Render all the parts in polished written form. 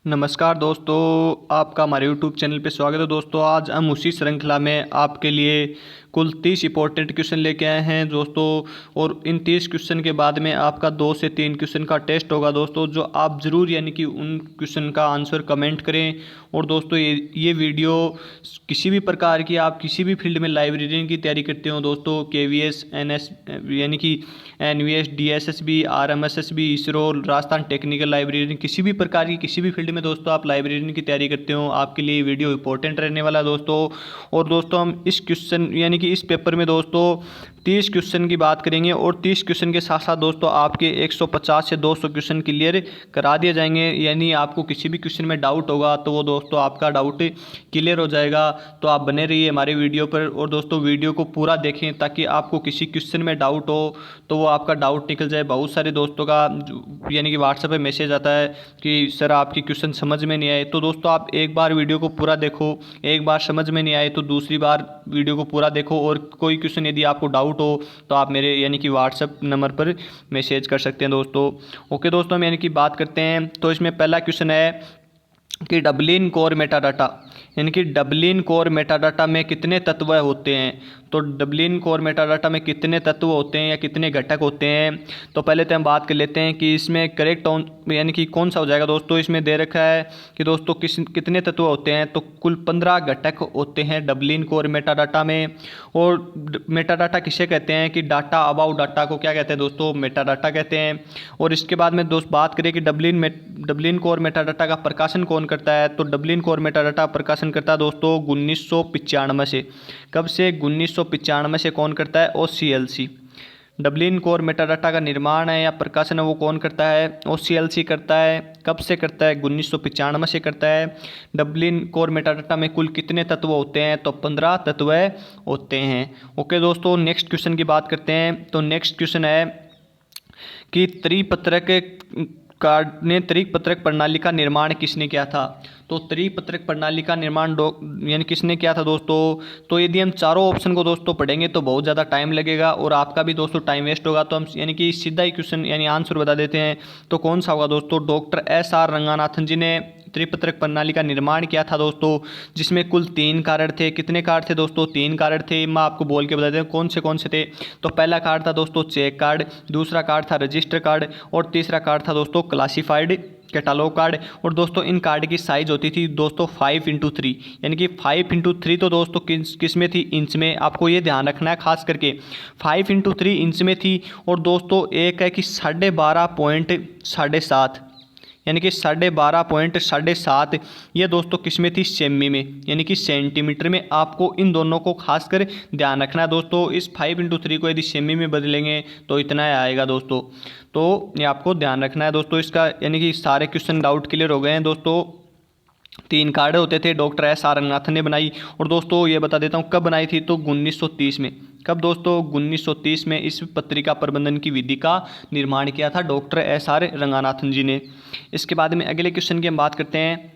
नमस्कार दोस्तों, आपका हमारे यूट्यूब चैनल पे स्वागत है। दोस्तों आज हम उसी श्रृंखला में आपके लिए कुल 30 इंपॉर्टेंट क्वेश्चन लेके आए हैं दोस्तों। और इन 30 क्वेश्चन के बाद में आपका 2 से 3 क्वेश्चन का टेस्ट होगा दोस्तों, जो आप ज़रूर यानी कि उन क्वेश्चन का आंसर कमेंट करें। और दोस्तों ये वीडियो किसी भी प्रकार की आप किसी भी फील्ड में लाइब्रेरियन की तैयारी करते हो दोस्तों, KVS NS यानी कि NVS DSSB RMSSB ISRO Rajasthan technical librarian, किसी भी प्रकार की किसी भी फील्ड में दोस्तों आप लाइब्रेरियन की तैयारी करते हो, आपके लिए वीडियो इंपॉर्टेंट रहने वाला है दोस्तों। और दोस्तों हम इस क्वेश्चन यानी कि इस पेपर में दोस्तों 30 क्वेश्चन की बात करेंगे और 30 क्वेश्चन के साथ साथ दोस्तों आपके 150 से 200 क्वेश्चन क्लियर करा दिए जाएंगे। यानी आपको किसी भी क्वेश्चन में डाउट होगा तो वो दोस्तों आपका डाउट क्लियर हो जाएगा। तो आप बने रहिए हमारे वीडियो पर और दोस्तों वीडियो को पूरा देखें ताकि आपको किसी क्वेश्चन में डाउट हो तो वो आपका डाउट निकल जाए। बहुत सारे दोस्तों का यानी कि व्हाट्सएप पे मैसेज आता है कि सर आपकी क्वेश्चन समझ में नहीं आए। तो दोस्तों आप एक बार वीडियो को पूरा देखो, एक बार समझ में नहीं आए तो दूसरी बार वीडियो को पूरा देखो। और कोई क्वेश्चन यदि आपको डाउट हो तो आप मेरे यानी कि व्हाट्सएप नंबर पर मैसेज कर सकते हैं दोस्तों। ओके दोस्तों, हम यानी कि बात करते हैं। तो इसमें पहला क्वेश्चन है कि डबलिन कोर मेटाडाटा यानी कि डबलिन कोर मेटाडाटा में कितने तत्व होते हैं। तो डबलिन कोर मेटाडाटा में कितने तत्व होते हैं या कितने घटक होते हैं। तो पहले तो हम बात कर लेते हैं कि इसमें करेक्ट यानी कि कौन सा हो जाएगा दोस्तों। इसमें दे रखा है कि दोस्तों कितने तत्व होते हैं, तो कुल 15 घटक होते हैं डबलिन कोर मेटाडाटा में। और मेटाडाटा किसे कहते हैं कि डाटा अबाउट डाटा को क्या कहते हैं दोस्तों, मेटाडाटा कहते हैं। और इसके बाद में दोस्त बात करें कि डबलिन कोर मेटाडाटा का प्रकाशन कौन करता है। तो डबलिन कोर मेटाडाटा प्रकाशन करता है दोस्तों 1995 से। कब से? 1995 से कौन करता है? OCLC। डबलिन कोर मेटाडाटा का निर्माण है या प्रकाशन है वो कौन करता है? OCLC करता है। कब से करता है? 1995 से करता है। डबलिन कोर मेटाडाटा में कुल कितने तत्व होते हैं? तो 15 तत्व होते हैं। ओके दोस्तों, नेक्स्ट क्वेश्चन की बात करते हैं। तो नेक्स्ट क्वेश्चन है कि त्रिपत्रक प्रणाली का निर्माण किसने किया था। तो त्रिपत्रक प्रणाली का निर्माण यानी किसने किया था दोस्तों। तो यदि हम चारों ऑप्शन को दोस्तों पढ़ेंगे तो बहुत ज़्यादा टाइम लगेगा और आपका भी दोस्तों टाइम वेस्ट होगा। तो हम यानी कि सीधा ही क्वेश्चन यानी आंसर बता देते हैं। तो कौन सा होगा दोस्तों? डॉक्टर SR रंगानाथन जी ने त्रिपत्रक प्रणाली का निर्माण किया था दोस्तों, जिसमें कुल 3 कार्ड थे। कितने कार्ड थे दोस्तों? 3 कार्ड थे। मैं आपको बोल के बता दें कौन से थे। तो पहला कार्ड था दोस्तों चेक कार्ड, दूसरा कार्ड था रजिस्टर कार्ड और तीसरा कार्ड था दोस्तों क्लासिफाइड कैटालॉग कार्ड। और दोस्तों इन कार्ड की साइज होती थी दोस्तों 5x3 यानी कि 5x3 तो दोस्तों किस में थी? इंच में। आपको ये ध्यान रखना है खास करके 5x3 इंच में थी। और दोस्तों एक है कि 12.7 यानी कि 12.7 ये दोस्तों किस में थी? सेमी में यानी कि सेंटीमीटर में। आपको इन दोनों को खासकर ध्यान रखना है दोस्तों। इस 5x3 को यदि सेमी में बदलेंगे तो इतना आएगा दोस्तों। तो ये आपको ध्यान रखना है दोस्तों इसका। यानी कि सारे क्वेश्चन डाउट क्लियर हो गए हैं दोस्तों। 3 कार्ड होते थे, डॉक्टर SR रंगनाथन ने बनाई। और दोस्तों ये बता देता हूँ कब बनाई थी। तो 1930 में। कब दोस्तों? 1930 में इस पत्रिका प्रबंधन की विधि का निर्माण किया था डॉक्टर SR रंगनाथन जी ने। इसके बाद में अगले क्वेश्चन की हम बात करते हैं।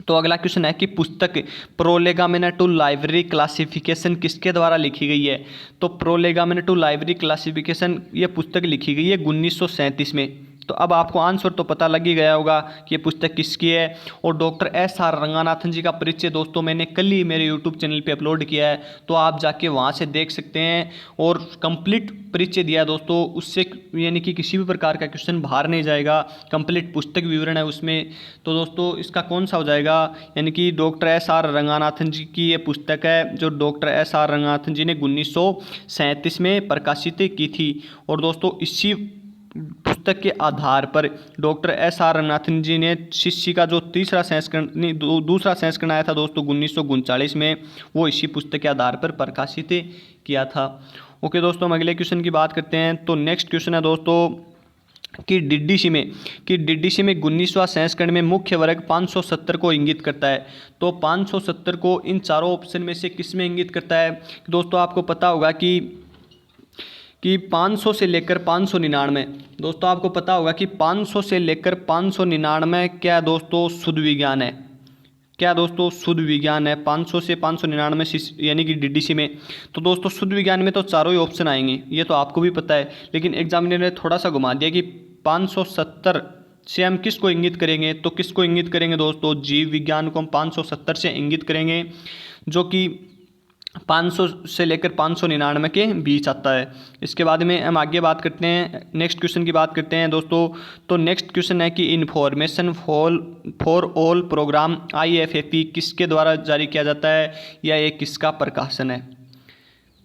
तो अगला क्वेश्चन है कि पुस्तक प्रोलेगामिना टू लाइब्रेरी क्लासिफिकेशन किसके द्वारा लिखी गई है। तो प्रोलेगामिना टू लाइब्रेरी क्लासिफिकेशन ये पुस्तक लिखी गई है 1937 में। तो अब आपको आंसर तो पता लग ही गया होगा कि ये पुस्तक किसकी है। और डॉक्टर SR रंगनाथन जी का परिचय दोस्तों मैंने कल ही मेरे यूट्यूब चैनल पे अपलोड किया है, तो आप जाके वहाँ से देख सकते हैं। और कंप्लीट परिचय दिया है दोस्तों, उससे यानी कि किसी भी प्रकार का क्वेश्चन बाहर नहीं जाएगा। कंप्लीट पुस्तक विवरण है उसमें। तो दोस्तों इसका कौन सा हो जाएगा? यानी कि डॉक्टर SR रंगनाथन जी की ये पुस्तक है जो डॉक्टर SR रंगनाथन जी ने 1937 में प्रकाशित की थी। और दोस्तों इसी पुस्तक के आधार पर डॉक्टर SR रंगनाथन जी ने शिष्य का जो तीसरा संस्करण नहीं दूसरा संस्करण आया था दोस्तों 1939 में, वो इसी पुस्तक के आधार पर प्रकाशित किया था। ओके दोस्तों, हम अगले क्वेश्चन की बात करते हैं। तो नेक्स्ट क्वेश्चन है दोस्तों कि DDC में 19वां संस्करण में मुख्य वर्ग 570 को इंगित करता है। तो 570 को इन चारों ऑप्शन में से किस में इंगित करता है? दोस्तों आपको पता होगा कि 500 से लेकर 599 दोस्तों आपको पता होगा कि 500 से लेकर 599 क्या दोस्तों? शुद्ध विज्ञान है। क्या दोस्तों? शुद्ध विज्ञान है। 500 से 599 यानी कि DDC में। तो दोस्तों शुद्ध विज्ञान में तो चारों ही ऑप्शन आएंगे, ये तो आपको भी पता है। लेकिन एग्जामिनर ने थोड़ा सा घुमा दिया कि 570 से हम किसको इंगित करेंगे, तो किसको इंगित करेंगे दोस्तों, जीव विज्ञान को हम 570 से इंगित करेंगे, जो कि 500 से लेकर 599 के बीच आता है। इसके बाद में हम आगे बात करते हैं, नेक्स्ट क्वेश्चन की बात करते हैं दोस्तों। तो नेक्स्ट क्वेश्चन है कि information for all programme IFFP किसके द्वारा जारी किया जाता है, या ये किसका प्रकाशन है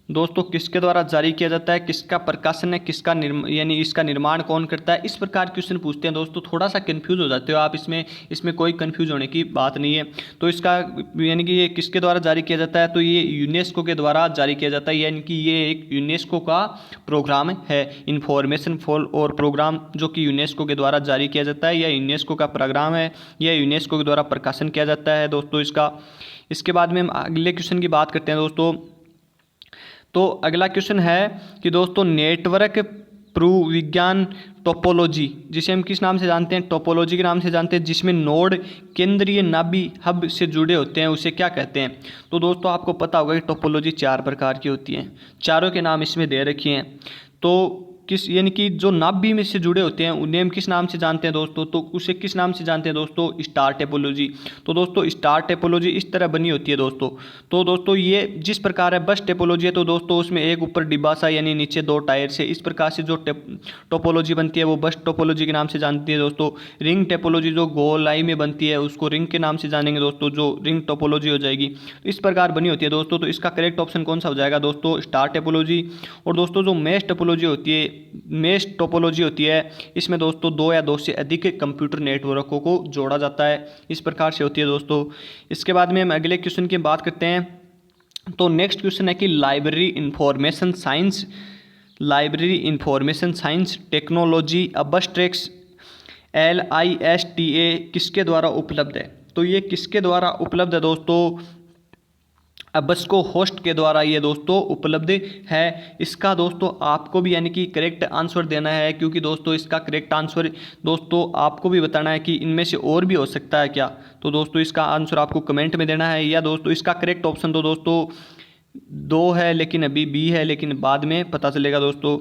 दोस्तों, किसके द्वारा जारी किया जाता है, किसका प्रकाशन है, किसका यानी इसका निर्माण कौन करता है, इस प्रकार क्वेश्चन पूछते हैं दोस्तों। थोड़ा सा कंफ्यूज हो जाते हो आप इसमें कोई कंफ्यूज होने की बात नहीं है। तो इसका यानी कि ये किसके द्वारा जारी किया जाता है, तो ये यूनेस्को के द्वारा जारी किया जाता है, यानी कि ये एक यूनेस्को का प्रोग्राम है, इन्फॉर्मेशन फॉर और प्रोग्राम, जो कि यूनेस्को के द्वारा जारी किया जाता है। यह यूनेस्को का प्रोग्राम है, यह यूनेस्को के द्वारा प्रकाशन किया जाता है दोस्तों इसका। इसके बाद में हम अगले क्वेश्चन की बात करते हैं दोस्तों। तो अगला क्वेश्चन है कि दोस्तों नेटवर्क प्रूव विज्ञान टोपोलॉजी, जिसे हम किस नाम से जानते हैं, टोपोलॉजी के नाम से जानते हैं, जिसमें नोड केंद्रीय नाभि हब से जुड़े होते हैं, उसे क्या कहते हैं। तो दोस्तों आपको पता होगा कि टोपोलॉजी 4 प्रकार की होती हैं, चारों के नाम इसमें दे रखे हैं। तो किस यानी कि जो नाभि में से जुड़े होते हैं उन्हें हम किस नाम से जानते हैं दोस्तों, तो उसे किस नाम से जानते हैं दोस्तों, स्टार टेपोलॉजी। तो दोस्तों स्टार टेपोलॉजी इस तरह बनी होती है दोस्तों। तो दोस्तों ये जिस प्रकार है बस टेपोलॉजी है, तो दोस्तों उसमें एक ऊपर डिब्बा सा यानी नीचे 2 टायर से, इस प्रकार से जो टोपोलॉजी बनती है वो बस टोपोलॉजी के नाम से जानती है दोस्तों। रिंग टेपोलॉजी जो गोलाई में बनती है उसको रिंग के नाम से जानेंगे दोस्तों, जो रिंग टोपोलॉजी हो जाएगी। तो इस प्रकार बनी होती है दोस्तों। तो इसका करेक्ट ऑप्शन कौन सा हो जाएगा दोस्तों, स्टार टेपोलॉजी। और दोस्तों जो मेश टोपोलॉजी होती है, मेश टोपोलॉजी होती है, इसमें दोस्तों 2 या 2 से अधिक कंप्यूटर नेटवर्कों को जोड़ा जाता है, इस प्रकार से होती है दोस्तों। इसके बाद में हम अगले क्वेश्चन की बात करते हैं। तो नेक्स्ट क्वेश्चन है कि library information science technology abstracts LISTA किसके द्वारा उपलब्ध है। तो ये किसके द्वारा उपलब्ध है दोस्तों, अबस्को होस्ट के द्वारा ये दोस्तों उपलब्ध है। इसका दोस्तों आपको भी यानी कि करेक्ट आंसर देना है, क्योंकि दोस्तों इसका करेक्ट आंसर दोस्तों आपको भी बताना है कि इनमें से और भी हो सकता है क्या। तो दोस्तों इसका आंसर आपको कमेंट में देना है, या दोस्तों इसका करेक्ट ऑप्शन तो दोस्तों 2 है, लेकिन अभी B है, लेकिन बाद में पता चलेगा दोस्तों।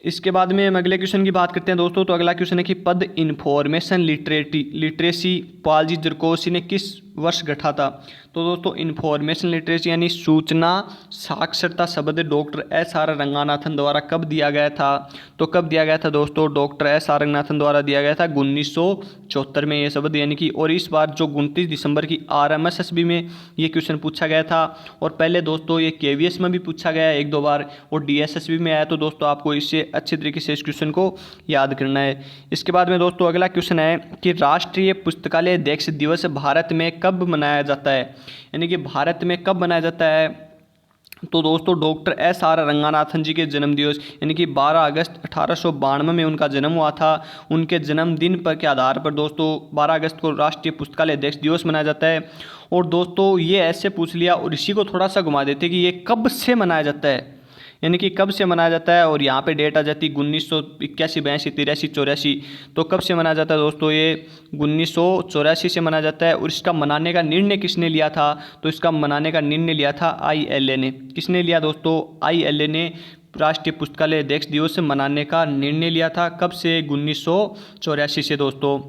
इसके बाद में हम अगले क्वेश्चन की बात करते हैं दोस्तों। तो अगला क्वेश्चन है कि पद इन्फॉर्मेशन लिटरेसी पालजी जरकोसी ने किस वर्ष गढ़ा था। तो दोस्तों इन्फॉर्मेशन लिटरेसी यानी सूचना साक्षरता शब्द डॉक्टर SR रंगानाथन द्वारा कब दिया गया था। तो कब दिया गया था दोस्तों, डॉक्टर SR रंगनाथन द्वारा दिया गया था 1974 में ये शब्द, यानी कि। और इस बार जो 29 दिसंबर की RMSSB में ये क्वेश्चन पूछा गया था, और पहले दोस्तों ये KVS में भी पूछा गया है 1-2 बार, और DSSB में आया। तो दोस्तों आपको इससे अच्छे तरीके से इस क्वेश्चन को याद करना है। इसके बाद में दोस्तों अगला क्वेश्चन है कि राष्ट्रीय पुस्तकालय दिवस भारत में कब मनाया जाता है, यानी कि भारत में कब मनाया जाता है। तो दोस्तों डॉक्टर SR रंगानाथन जी के जन्म दिवस यानी कि 12 अगस्त 1892 में उनका जन्म हुआ था। उनके जन्मदिन पर के आधार पर दोस्तों 12 अगस्त को राष्ट्रीय पुस्तकालय दिवस मनाया जाता है। और दोस्तों ये ऐसे पूछ लिया और इसी को थोड़ा सा घुमा देते कि ये कब से मनाया जाता है, यानी कि कब से मनाया जाता है। और यहाँ पे डेट आ जाती 1981, 82, 83, 84। तो कब से मनाया जाता है दोस्तों, ये 1984 से मनाया जाता है। और इसका मनाने का निर्णय किसने लिया था, तो इसका मनाने का निर्णय लिया था ILA ने। किसने लिया दोस्तों, ILA ने राष्ट्रीय पुस्तकालय दिवस मनाने का निर्णय लिया था। कब से, 1984 से दोस्तों।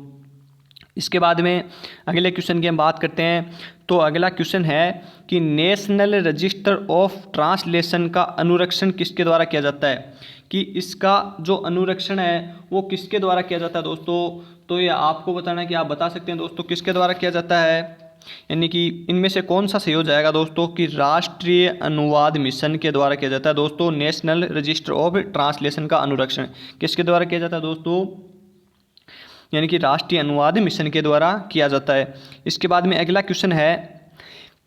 इसके बाद में अगले क्वेश्चन की हम बात करते हैं। तो अगला क्वेश्चन है कि नेशनल रजिस्टर ऑफ ट्रांसलेशन का अनुरक्षण किसके द्वारा किया जाता है, कि इसका जो अनुरक्षण है वो किसके द्वारा किया जाता है दोस्तों। तो ये आपको बताना है कि आप बता सकते हैं दोस्तों किसके द्वारा किया जाता है, यानी कि इनमें से कौन सा सही हो जाएगा दोस्तों, कि राष्ट्रीय अनुवाद मिशन के द्वारा किया जाता है दोस्तों। नेशनल रजिस्टर ऑफ ट्रांसलेशन का अनुरक्षण किसके द्वारा किया जाता है दोस्तों, यानी कि राष्ट्रीय अनुवाद मिशन के द्वारा किया जाता है। इसके बाद में अगला क्वेश्चन है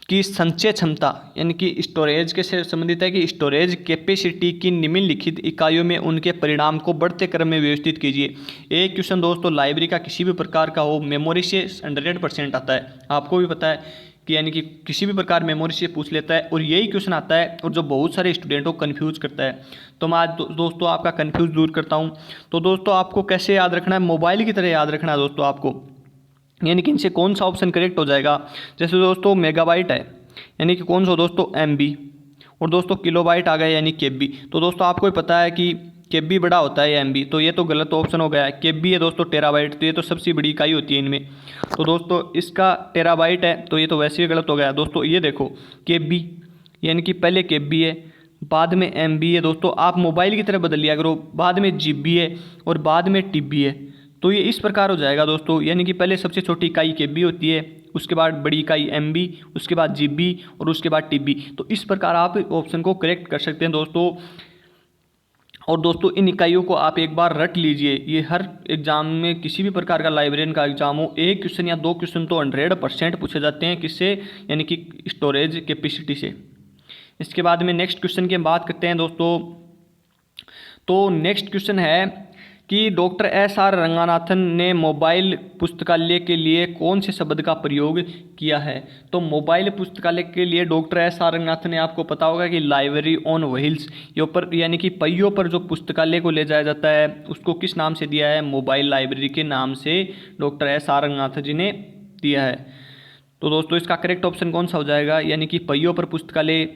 कि संचय क्षमता यानी कि स्टोरेज के से संबंधित है, कि स्टोरेज कैपेसिटी की निम्नलिखित इकाइयों में उनके परिणाम को बढ़ते क्रम में व्यवस्थित कीजिए। एक क्वेश्चन दोस्तों लाइब्रेरी का किसी भी प्रकार का हो, मेमोरी से 100% आता है, आपको भी पता है कि यानी कि किसी भी प्रकार मेमोरी से पूछ लेता है। और यही क्वेश्चन आता है और जो बहुत सारे स्टूडेंटों को कन्फ्यूज़ करता है। तो मैं आज दोस्तों आपका कन्फ्यूज़ दूर करता हूँ। तो दोस्तों आपको कैसे याद रखना है, मोबाइल की तरह याद रखना है दोस्तों आपको, यानी कि इनसे कौन सा ऑप्शन करेक्ट हो जाएगा। जैसे दोस्तों मेगाबाइट है, यानी कि कौन सा दोस्तों MB, और दोस्तों किलोबाइट आ गया यानी KB। तो दोस्तों आपको ही पता है कि केबी बड़ा होता है या एमबी, तो ये तो गलत ऑप्शन हो गया। केबी है दोस्तों टेराबाइट, तो ये तो सबसे बड़ी इकाई होती है इनमें, तो दोस्तों इसका टेराबाइट है, तो ये तो वैसे ही गलत हो गया दोस्तों। ये देखो केबी यानी कि पहले केबी है, बाद में एमबी है दोस्तों, आप मोबाइल की तरह बदल लिया करो, बाद में जीबी है और बाद में टीबी है, तो ये इस प्रकार हो जाएगा दोस्तों। यानी कि पहले सबसे छोटी इकाई केबी होती है, उसके बाद बड़ी इकाई एमबी, उसके बाद जीबी और उसके बाद टीबी। तो इस प्रकार आप ऑप्शन को करेक्ट कर सकते हैं दोस्तों। और दोस्तों इन इकाइयों को आप एक बार रट लीजिए, ये हर एग्जाम में किसी भी प्रकार का लाइब्रेरियन का एग्जाम हो, एक क्वेश्चन या दो क्वेश्चन तो 100% पूछे जाते हैं, किससे, यानी कि स्टोरेज कैपेसिटी से। इसके बाद में नेक्स्ट क्वेश्चन की हम बात करते हैं दोस्तों। तो नेक्स्ट क्वेश्चन है कि डॉक्टर एस.आर. रंगनाथन ने मोबाइल पुस्तकालय के लिए कौन से शब्द का प्रयोग किया है। तो मोबाइल पुस्तकालय के लिए डॉक्टर एस.आर. रंगनाथन ने, आपको पता होगा कि लाइब्रेरी ऑन व्हील्स, ये ऊपर यानी कि पहियों पर जो पुस्तकालय को ले जाया जाता है उसको किस नाम से दिया है, मोबाइल लाइब्रेरी के नाम से डॉक्टर एस.आर. रंगनाथन जी ने दिया है। तो दोस्तों इसका करेक्ट ऑप्शन कौन सा हो जाएगा, यानी कि पहियों पर पुस्तकालय।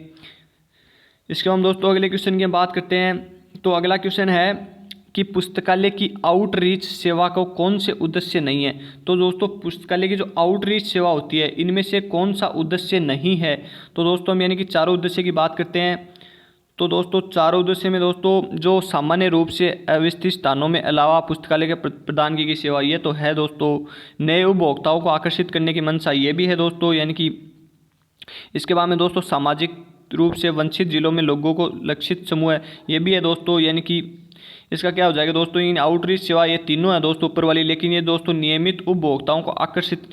इसके बाद हम दोस्तों अगले क्वेश्चन की बात करते हैं। तो अगला क्वेश्चन है कि पुस्तकालय की आउटरीच सेवा को कौन से उद्देश्य नहीं है। तो दोस्तों पुस्तकालय की जो आउटरीच सेवा होती है इनमें से कौन सा उद्देश्य नहीं है। तो दोस्तों हम यानी कि चारों उद्देश्य की बात करते हैं। तो दोस्तों चारों उद्देश्य में दोस्तों जो सामान्य रूप से अवस्थित स्थानों में अलावा पुस्तकालय के प्रदान की गई सेवा, ये तो है दोस्तों। नए उपभोक्ताओं को आकर्षित करने की मंशा, ये भी है दोस्तों, यानी कि इसके बाद में दोस्तों सामाजिक रूप से वंचित जिलों में लोगों को लक्षित समूह है, ये भी है दोस्तों। यानी कि इसका क्या हो जाएगा दोस्तों, इन आउटरीच सेवा ये तीनों है दोस्तों ऊपर वाली, लेकिन ये दोस्तों नियमित उपभोक्ताओं को आकर्षित,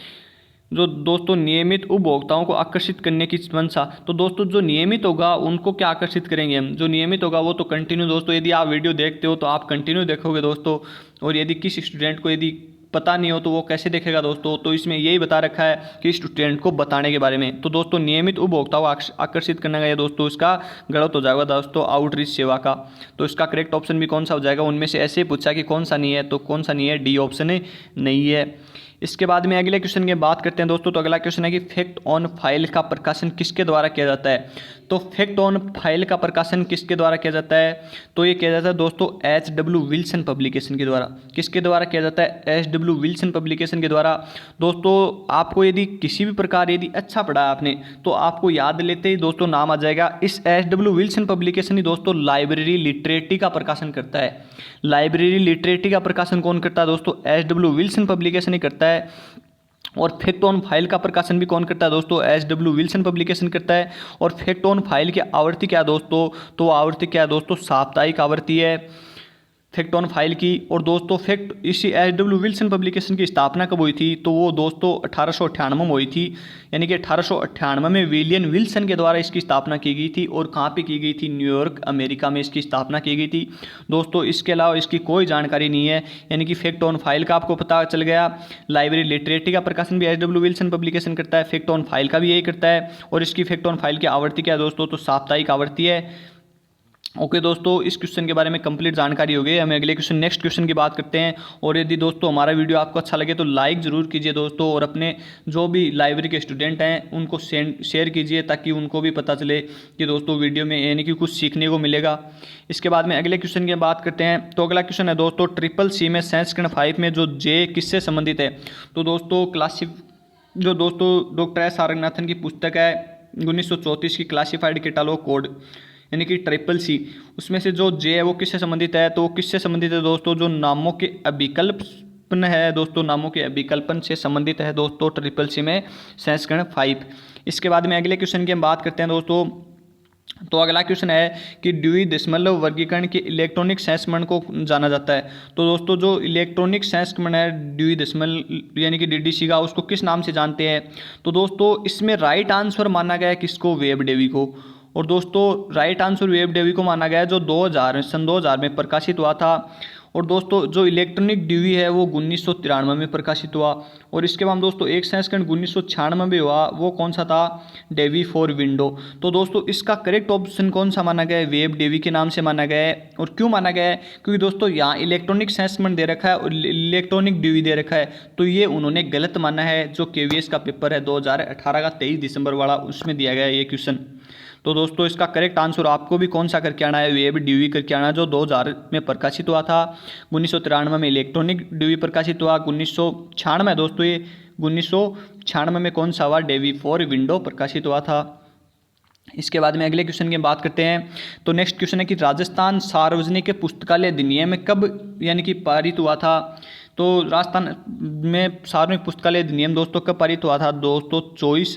जो दोस्तों नियमित उपभोक्ताओं को आकर्षित करने की मंशा। तो दोस्तों जो नियमित होगा उनको क्या आकर्षित करेंगे हम, जो नियमित होगा वो तो कंटिन्यू दोस्तों, यदि आप वीडियो देखते हो तो आप कंटिन्यू देखोगे दोस्तों, और यदि किसी स्टूडेंट को यदि पता नहीं हो तो वो कैसे देखेगा दोस्तों। तो इसमें यही बता रखा है कि स्टूडेंट को बताने के बारे में। तो दोस्तों नियमित उपभोक्ताओं को आकर्षित करना है दोस्तों, इसका गलत हो जाएगा दोस्तों आउटरीच सेवा का। तो इसका करेक्ट ऑप्शन भी कौन सा हो जाएगा, उनमें से ऐसे पूछा कि कौन सा नहीं है, तो कौन सा नहीं है, डी ऑप्शन नहीं है। इसके बाद में अगले क्वेश्चन की बात करते हैं दोस्तों। तो अगला क्वेश्चन है कि फैक्ट ऑन फाइल का प्रकाशन किसके द्वारा किया जाता है। तो फैक्ट ऑन फाइल का प्रकाशन किसके द्वारा किया जाता है, तो ये किया जाता है दोस्तों एच.डब्ल्यू. विल्सन पब्लिकेशन के द्वारा। किसके द्वारा किया जाता है, एच.डब्ल्यू. विल्सन पब्लिकेशन के द्वारा। दोस्तों आपको यदि किसी भी प्रकार यदि अच्छा पढ़ा है आपने, तो आपको याद लेते ही दोस्तों नाम आ जाएगा। इस एच.डब्ल्यू. विल्सन पब्लिकेशन ही दोस्तों लाइब्रेरी लिटरेटी का प्रकाशन करता है। लाइब्रेरी लिटरेटी का प्रकाशन कौन करता है दोस्तों, एच.डब्ल्यू. विल्सन पब्लिकेशन ही करता है। और फैक्ट ऑन फाइल का प्रकाशन भी कौन करता है दोस्तों, एच.डब्ल्यू. विल्सन पब्लिकेशन करता है। और फैक्ट ऑन फाइल की आवृत्ति क्या है दोस्तों, तो आवृत्ति क्या है दोस्तों, साप्ताहिक आवृत्ति है फैक्ट ऑन फाइल की। और दोस्तों फैक्ट इसी एच.डब्ल्यू. विल्सन पब्लिकेशन की स्थापना कब हुई थी, तो वो दोस्तों 1898 में हुई थी। यानी कि 1898 में विलियम विल्सन के द्वारा इसकी स्थापना की गई थी। और कहाँ पे की गई थी, न्यूयॉर्क अमेरिका में इसकी स्थापना की गई थी दोस्तों। इसके अलावा इसकी कोई जानकारी नहीं है। यानी कि फैक्ट ऑन फाइल का आपको पता चल गया। लाइब्रेरी लिटरेटी का प्रकाशन भी एच.डब्ल्यू. विल्सन पब्लिकेशन करता है, फैक्ट ऑन फाइल का भी यही करता है। और इसकी फैक्ट ऑन फाइल की आवृत्ति क्या है दोस्तों, तो साप्ताहिक आवृत्ति है। ओके दोस्तों इस क्वेश्चन के बारे में कंप्लीट जानकारी हो गई। हमें अगले क्वेश्चन नेक्स्ट क्वेश्चन की बात करते हैं। और यदि दोस्तों हमारा वीडियो आपको अच्छा लगे तो लाइक ज़रूर कीजिए दोस्तों, और अपने जो भी लाइब्रेरी के स्टूडेंट हैं उनको शेयर कीजिए, ताकि उनको भी पता चले कि दोस्तों वीडियो में यानी कि कुछ सीखने को मिलेगा। इसके बाद में अगले क्वेश्चन की बात करते हैं। तो अगला क्वेश्चन है दोस्तों CCC में संस्करण 5 में जो जे किससे संबंधित है। तो दोस्तों जो दोस्तों डॉक्टर एस.आर. रंगनाथन की पुस्तक है 1934 की क्लासिफाइड कैटालॉग कोड, यानी कि CCC, उसमें से जो जे है वो किससे संबंधित है, तो किससे संबंधित है दोस्तों, जो नामों के अभिकल्पन है दोस्तों, नामों के अभिकल्पन से संबंधित है दोस्तों CCC में संस्करण 5। इसके बाद में अगले क्वेश्चन की हम बात करते हैं दोस्तों। तो अगला क्वेश्चन है कि ड्यूई दशमलव वर्गीकरण के इलेक्ट्रॉनिक संस्करण को जाना जाता है। तो दोस्तों जो इलेक्ट्रॉनिक संस्करण है ड्यूई दशमलव यानी कि DDC का, उसको किस नाम से जानते हैं। तो दोस्तों इसमें राइट आंसर माना गया है किसको, वेब डेवी को। और दोस्तों राइट आंसर वेब डेवी को माना गया है, जो सन 2000 में प्रकाशित हुआ था। और दोस्तों जो इलेक्ट्रॉनिक ड्यूई है वो 1993 में प्रकाशित हुआ। और इसके बाद दोस्तों एक संस्करण 1996 में हुआ, वो कौन सा था, डेवी फॉर विंडो। तो दोस्तों इसका करेक्ट ऑप्शन कौन सा माना गया है, वेब डेवी के नाम से माना गया है। और क्यों माना गया है, क्योंकि दोस्तों यहाँ इलेक्ट्रॉनिक संस्करण दे रखा है और इलेक्ट्रॉनिक ड्यूई दे रखा है, तो ये उन्होंने गलत माना है। जो KVS का पेपर है 2018 का 23 दिसंबर वाला, उसमें दिया गया है ये क्वेश्चन। तो दोस्तों इसका करेक्ट आंसर आपको भी कौन सा करके आना है, वेब ड्यूई करके आना, जो 2000 में प्रकाशित हुआ था। 1993 में इलेक्ट्रॉनिक ड्यूई प्रकाशित हुआ। 1996 दोस्तों ये 1996 में कौन सा हुआ, डेवी फॉर विंडो प्रकाशित हुआ था। इसके बाद में अगले क्वेश्चन की बात करते हैं। तो नेक्स्ट क्वेश्चन है कि राजस्थान सार्वजनिक पुस्तकालय अधिनियम कब यानी कि पारित हुआ था। तो राजस्थान में सार्वजनिक पुस्तकालय अधिनियम दोस्तों कब पारित हुआ था दोस्तों, 24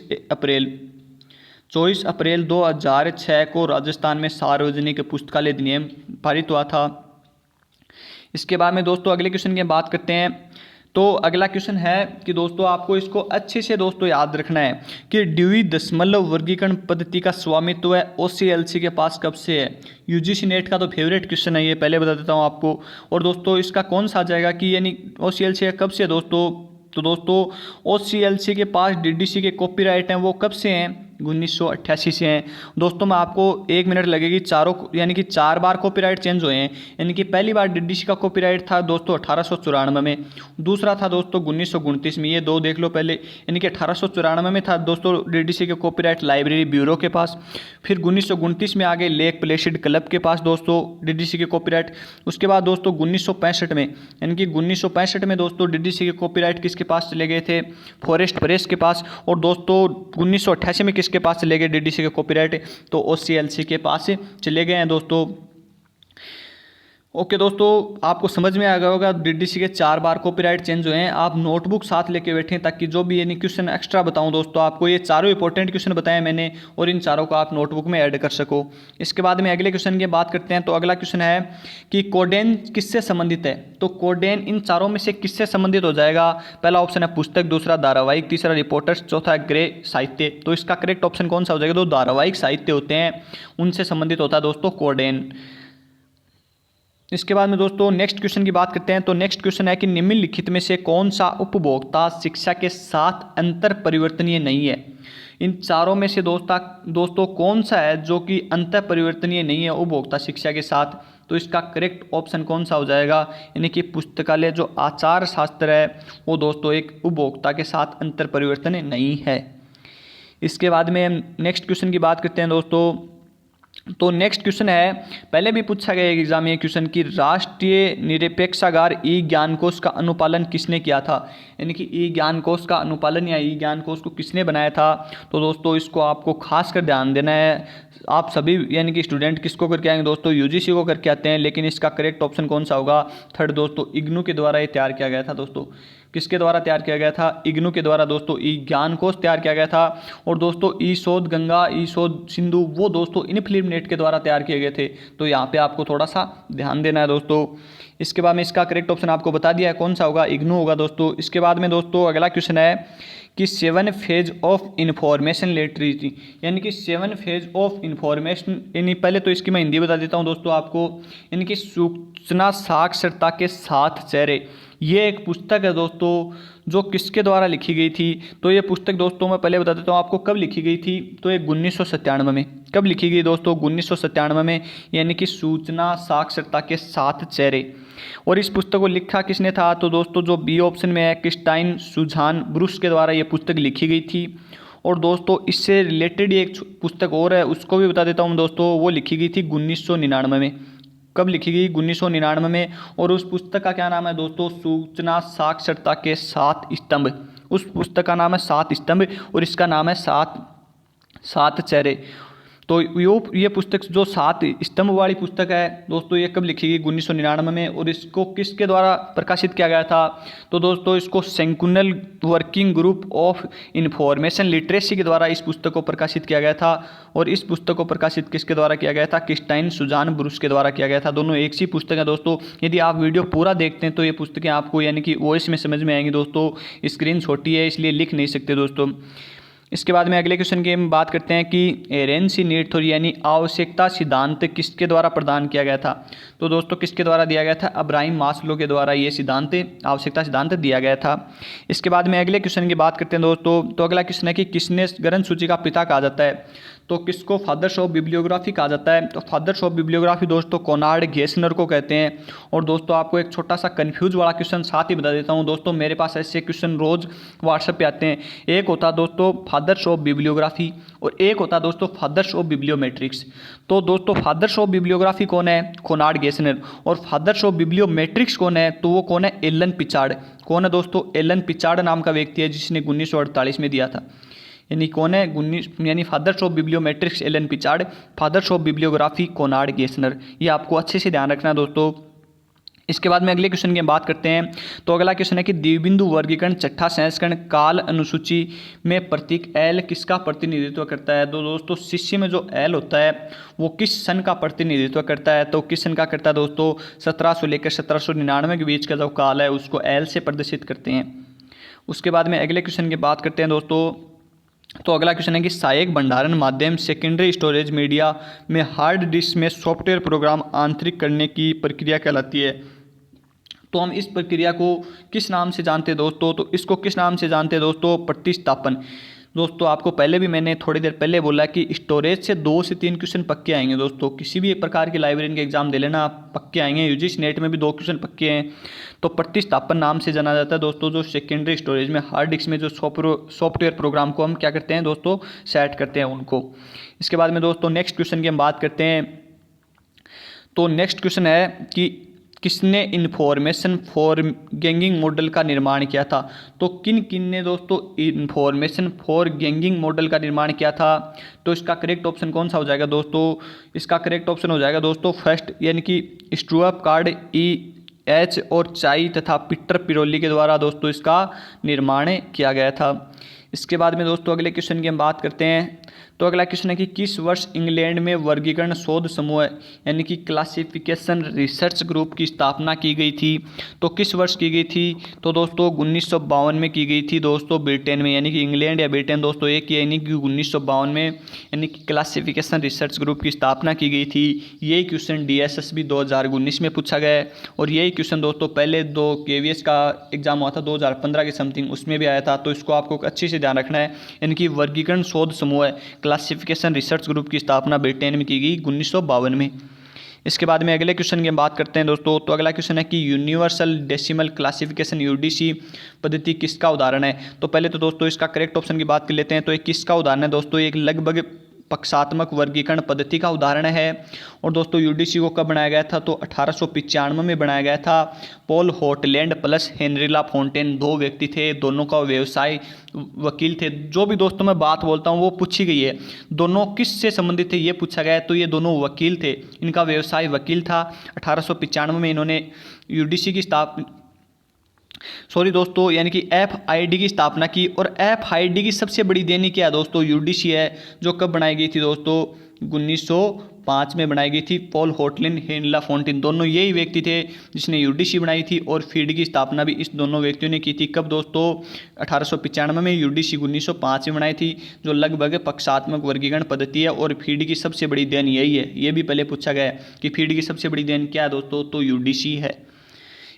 अप्रैल 2006 को राजस्थान में सार्वजनिक पुस्तकालय अधिनियम पारित हुआ था। इसके बाद में दोस्तों अगले क्वेश्चन की बात करते हैं। तो अगला क्वेश्चन है कि दोस्तों आपको इसको अच्छे से दोस्तों याद रखना है कि ड्यूई दशमलव वर्गीकरण पद्धति का स्वामित्व है OCLC के पास कब से है। UGC नेट का तो फेवरेट क्वेश्चन है ये, पहले बता देता हूँ आपको। और दोस्तों इसका कौन सा आ जाएगा कि यानी OCLC कब से दोस्तों, तो दोस्तों OCLC के पास DDC के कॉपीराइट हैं वो कब से हैं, 1988 से हैं। दोस्तों मैं आपको 1 मिनट लगेगी, चारों यानी कि 4 बार कॉपीराइट चेंज हुए हैं। यानी कि पहली बार DDC का कॉपीराइट था दोस्तों 1894 में, दूसरा था दोस्तों 1929 में, ये 2 देख लो पहले। यानी कि 1894 में था दोस्तों DDC के कॉपीराइट लाइब्रेरी ब्यूरो के पास, फिर 1929 में आ गए लेक प्लेसिड क्लब के पास दोस्तों DDC के कॉपीराइट। उसके बाद दोस्तों 1965 में, यानी कि 1965 में दोस्तों DDC के कॉपीराइट किसके पास चले गए थे, फॉरेस्ट प्रेस के पास। और दोस्तों 1988 में के पास चले गए DDC के कॉपीराइट, तो OCLC के पास चले गए हैं दोस्तों। ओके दोस्तों आपको समझ में आ गया होगा, DDC के 4 बार कॉपीराइट चेंज हुए हैं। आप नोटबुक साथ लेके बैठें ताकि जो भी यानी क्वेश्चन एक्स्ट्रा बताऊं दोस्तों आपको, ये चारों इंपॉर्टेंट क्वेश्चन बताए मैंने और इन चारों को आप नोटबुक में ऐड कर सको। इसके बाद में अगले क्वेश्चन की बात करते हैं। तो अगला क्वेश्चन है कि कोडेन किससे संबंधित है। तो कोडेन इन चारों में से किससे संबंधित हो जाएगा। पहला ऑप्शन है पुस्तक, दूसरा धारावाहिक, तीसरा रिपोर्टर्स, चौथा ग्रे साहित्य। तो इसका करेक्ट ऑप्शन कौन सा हो जाएगा, तो धारावाहिक साहित्य होते हैं उनसे संबंधित होता है दोस्तों कोडेन। इसके बाद में दोस्तों नेक्स्ट क्वेश्चन की बात करते हैं। तो नेक्स्ट क्वेश्चन है कि निम्नलिखित में से कौन सा उपभोक्ता शिक्षा के साथ अंतर परिवर्तनीय नहीं है। इन चारों में से दोस्तों कौन सा है जो कि अंतर परिवर्तनीय नहीं है उपभोक्ता शिक्षा के साथ। तो इसका करेक्ट ऑप्शन कौन सा हो जाएगा, यानी कि पुस्तकालय जो आचार शास्त्र है वो दोस्तों एक उपभोक्ता के साथ अंतर परिवर्तनीय नहीं है। इसके बाद में नेक्स्ट क्वेश्चन की बात करते हैं दोस्तों। तो नेक्स्ट क्वेश्चन है, पहले भी पूछा गया एग्जाम में क्वेश्चन कि राष्ट्रीय निरपेक्षागार ई ज्ञान कोश का अनुपालन किसने किया था। यानी कि ई ज्ञान कोश का अनुपालन या ई ज्ञान कोश को किसने बनाया था। तो दोस्तों इसको आपको खास कर ध्यान देना है। आप सभी यानी कि स्टूडेंट किसको करके आएंगे दोस्तों, UGC को करके आते हैं, लेकिन इसका करेक्ट ऑप्शन कौन सा होगा, थर्ड दोस्तों इग्नू के द्वारा ये तैयार किया गया था। दोस्तों किसके द्वारा तैयार किया गया था, इग्नू के द्वारा दोस्तों ई ज्ञान कोश तैयार किया गया था। और दोस्तों ई शोध गंगा, ई शोध सिंधु वो दोस्तों इनफिलिप नेट के द्वारा तैयार किए गए थे। तो यहाँ पे आपको थोड़ा सा ध्यान देना है दोस्तों। इसके बाद में इसका करेक्ट ऑप्शन आपको बता दिया है कौन सा होगा, इग्नू होगा दोस्तों। इसके बाद में दोस्तों अगला क्वेश्चन है कि 7 फेज ऑफ इंफॉर्मेशन लिटरेसी, यानी कि 7 फेज ऑफ इंफॉर्मेशन, यानी पहले तो इसकी मैं हिंदी बता देता हूँ दोस्तों आपको, यानी कि सूचना साक्षरता के 7 चेहरे। ये एक पुस्तक है दोस्तों जो किसके द्वारा लिखी गई थी। तो ये पुस्तक दोस्तों मैं पहले बता देता हूँ आपको कब लिखी गई थी। तो ये 1997 में कब लिखी गई दोस्तों, 1997 में, यानी कि सूचना साक्षरता के 7 चेहरे। और इस पुस्तक को लिखा किसने था, तो दोस्तों जो बी ऑप्शन में है क्रिस्टाइन सुजान ब्रूस के द्वारा ये पुस्तक लिखी गई थी। और दोस्तों इससे रिलेटेड एक पुस्तक और है उसको भी बता देता हूँ दोस्तों, वो लिखी गई थी 1999 में। कब लिखी गई, 1999 में। और उस पुस्तक का क्या नाम है दोस्तों, सूचना साक्षरता के 7 स्तंभ। उस पुस्तक का नाम है 7 स्तंभ और इसका नाम है 7 चेहरे। तो ये पुस्तक जो 7 स्तंभ वाली पुस्तक है दोस्तों, ये कब लिखी गई, 1999 में। और इसको किसके द्वारा प्रकाशित किया गया था, तो दोस्तों इसको SCONUL working group of information literacy के द्वारा इस पुस्तक को प्रकाशित किया गया था। और इस पुस्तक को प्रकाशित किसके द्वारा किया गया था, क्रिस्टाइन सुजान ब्रूस के द्वारा किया गया था। दोनों एक सी पुस्तक है दोस्तों। यदि आप वीडियो पूरा देखते हैं तो ये पुस्तकें आपको यानी कि वॉइस में समझ में आएंगी दोस्तों। स्क्रीन छोटी है इसलिए लिख नहीं सकते दोस्तों। इसके बाद में अगले क्वेश्चन की हम बात करते हैं कि एरेंसी नीड थ्योरी यानी आवश्यकता सिद्धांत किसके द्वारा प्रदान किया गया था। तो दोस्तों किसके द्वारा दिया गया था, अब्राहिम मास्लो के द्वारा ये सिद्धांत आवश्यकता सिद्धांत दिया गया था। इसके बाद में अगले क्वेश्चन की बात करते हैं दोस्तों। तो अगला क्वेश्चन है कि किसने गगन सूची का पिता कहा जाता है। तो किसको फादर्स ऑफ बिब्लियोग्राफी कहा जाता है? तो फादर्स ऑफ बिब्लियोग्राफी दोस्तों कोनार्ड गेसनर को कहते हैं। और दोस्तों आपको एक छोटा सा कन्फ्यूज वाला क्वेश्चन साथ ही बता देता हूँ दोस्तों, मेरे पास ऐसे क्वेश्चन रोज व्हाट्सएप पे आते हैं। एक होता है दोस्तों फादर्स ऑफ बिब्लियोग्राफी और एक होता है दोस्तों फादर्स ऑफ बिब्लियोमेट्रिक्स। तो दोस्तों फादर्स ऑफ बिब्लियोग्राफी कौन है? कोनार्ड गेसनर। और फादर्स ऑफ बिब्लियोमेट्रिक्स कौन है? तो वो कौन है? एलन पिचार्ड। कौन है दोस्तों? एलन पिचार्ड नाम का व्यक्ति है जिसने 1948 में दिया था। यानी कौन है? यानी fathers of bibliometrics Alan Pritchard, fathers of bibliography Konrad Gesner. ये आपको अच्छे से ध्यान रखना है दोस्तों। इसके बाद में अगले क्वेश्चन की बात करते हैं। तो अगला क्वेश्चन है कि द्विबिंदु वर्गीकरण छठा संस्करण काल अनुसूची में प्रतीक एल किसका प्रतिनिधित्व करता है? तो दोस्तों शिष्य में जो एल होता है वो किस सन का प्रतिनिधित्व करता है? तो किस सन का करता है दोस्तों? 1700 लेकर 1799 के बीच का जो काल है उसको एल से प्रदर्शित करते हैं। उसके बाद में अगले क्वेश्चन की बात करते हैं दोस्तों। तो अगला क्वेश्चन है कि सहायक भंडारण माध्यम सेकेंडरी स्टोरेज मीडिया में हार्ड डिस्क में सॉफ्टवेयर प्रोग्राम आंतरिक करने की प्रक्रिया कहलाती है। तो हम इस प्रक्रिया को किस नाम से जानते हैं दोस्तों? तो इसको किस नाम से जानते हैं दोस्तों? प्रतिस्थापन। दोस्तों आपको पहले भी मैंने थोड़ी देर पहले बोला कि स्टोरेज से 2 से 3 क्वेश्चन पक्के आएंगे दोस्तों। किसी भी एक प्रकार की लाइब्रेरी के एग्जाम दे लेना, आप पक्के आएंगे। यूजीसी नेट में भी 2 क्वेश्चन पक्के हैं। तो प्रतिस्थापन नाम से जाना जाता है दोस्तों जो सेकेंडरी स्टोरेज में हार्ड डिस्क में जो सॉफ्टवेयर प्रोग्राम को हम क्या करते हैं दोस्तों? सेट करते हैं उनको। इसके बाद में दोस्तों नेक्स्ट क्वेश्चन की हम बात करते हैं। तो नेक्स्ट क्वेश्चन है कि किसने इन्फॉर्मेशन फॉरगेंगिंग मॉडल का निर्माण किया था? तो किन किन ने दोस्तों इन्फॉर्मेशन फॉरगेंगिंग मॉडल का निर्माण किया था? तो इसका करेक्ट ऑप्शन कौन सा हो जाएगा दोस्तों? इसका करेक्ट ऑप्शन हो जाएगा दोस्तों फर्स्ट, यानी कि स्टुअर्ट कार्ड, EH और चाई तथा पीटर पिरोली के द्वारा दोस्तों इसका निर्माण किया गया था। इसके बाद में दोस्तों अगले क्वेश्चन की हम बात करते हैं। तो अगला क्वेश्चन है कि किस वर्ष इंग्लैंड में वर्गीकरण शोध समूह यानी कि क्लासिफिकेशन रिसर्च ग्रुप की स्थापना की गई थी? तो किस वर्ष की गई थी? तो दोस्तों 1952 में की गई थी दोस्तों ब्रिटेन में, यानी कि इंग्लैंड या ब्रिटेन दोस्तों एक ही, यानी कि 1952 में यानी कि क्लासिफिकेशन रिसर्च ग्रुप की स्थापना की गई थी। यही क्वेश्चन DSSB 2019 में पूछा गया है। और यही क्वेश्चन दोस्तों पहले 2 KVS का एग्जाम हुआ था 2015 के समथिंग, उसमें भी आया था। तो इसको आपको अच्छे से ध्यान रखना है। यानी कि वर्गीकरण शोध समूह क्लासिफिकेशन रिसर्च ग्रुप की स्थापना ब्रिटेन में की गई 1952 में। इसके बाद में अगले क्वेश्चन की हम बात करते हैं दोस्तों। तो अगला क्वेश्चन है कि यूनिवर्सल डेसिमल क्लासिफिकेशन UDC पद्धति किसका उदाहरण है? तो पहले तो दोस्तों इसका करेक्ट ऑप्शन की बात कर लेते हैं। तो एक किसका उदाहरण है दोस्तों? एक लगभग पक्षात्मक वर्गीकरण पद्धति का उदाहरण है। और दोस्तों UDC को कब बनाया गया था? तो 1895 में बनाया गया था। पॉल हॉटलैंड प्लस हेनरी ला फोंटेन 2 व्यक्ति थे, दोनों का व्यवसाय वकील थे। जो भी दोस्तों मैं बात बोलता हूँ वो पूछी गई है, दोनों किस से संबंधित थे ये पूछा गया है। तो ये दोनों वकील थे, इनका व्यवसाय वकील था। 1895 में इन्होंने UDC की दोस्तों यानी कि FID की स्थापना की। और FID की सबसे बड़ी देनी क्या है दोस्तों? UDC है, जो कब बनाई गई थी दोस्तों? 1905 में बनाई गई थी। पॉल हॉटलैंड, हेनरी ला फोंटेन दोनों यही व्यक्ति थे जिसने UDC बनाई थी। और FID की स्थापना भी इस दोनों व्यक्तियों ने की थी। कब दोस्तों? 1895 में। UDC 1905 में बनाई थी, जो लगभग पक्षात्मक वर्गीकरण पद्धति है। और FID की सबसे बड़ी देन यही है। ये भी पहले पूछा गया है कि FID की सबसे बड़ी देन क्या है दोस्तों? तो UDC है।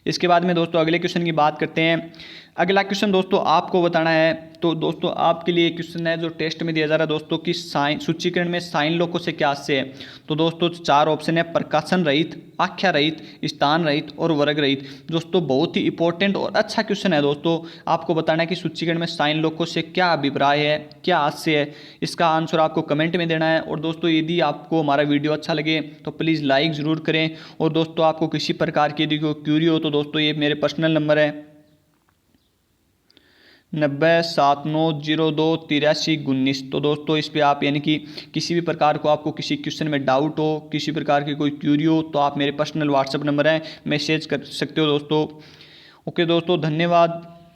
इसके बाद में दोस्तों अगले क्वेश्चन की बात करते हैं। अगला क्वेश्चन दोस्तों आपको बताना है। तो दोस्तों आपके लिए क्वेश्चन है जो टेस्ट में दिया जा रहा है दोस्तों कि सूचीकरण में साइन लोकों से क्या आशय है? तो दोस्तों 4 ऑप्शन है, प्रकाशन रहित, आख्या रहित, स्थान रहित और वर्ग रहित। दोस्तों बहुत ही इंपॉर्टेंट और अच्छा क्वेश्चन है दोस्तों। आपको बताना है कि सूचीकरण में साइन लोकों से क्या अभिप्राय है, क्या आशय है। इसका आंसर आपको कमेंट में देना है। और दोस्तों यदि आपको हमारा वीडियो अच्छा लगे तो प्लीज़ लाइक ज़रूर करें। और दोस्तों आपको किसी प्रकार की यदि कोई क्यूरी हो तो दोस्तों ये मेरे पर्सनल नंबर है 9079028319। तो दोस्तों इस पे आप यानी कि किसी भी प्रकार को आपको किसी क्वेश्चन में डाउट हो, किसी प्रकार की कोई क्यूरी हो तो आप मेरे पर्सनल व्हाट्सएप नंबर है, मैसेज कर सकते हो दोस्तों। ओके दोस्तों, धन्यवाद।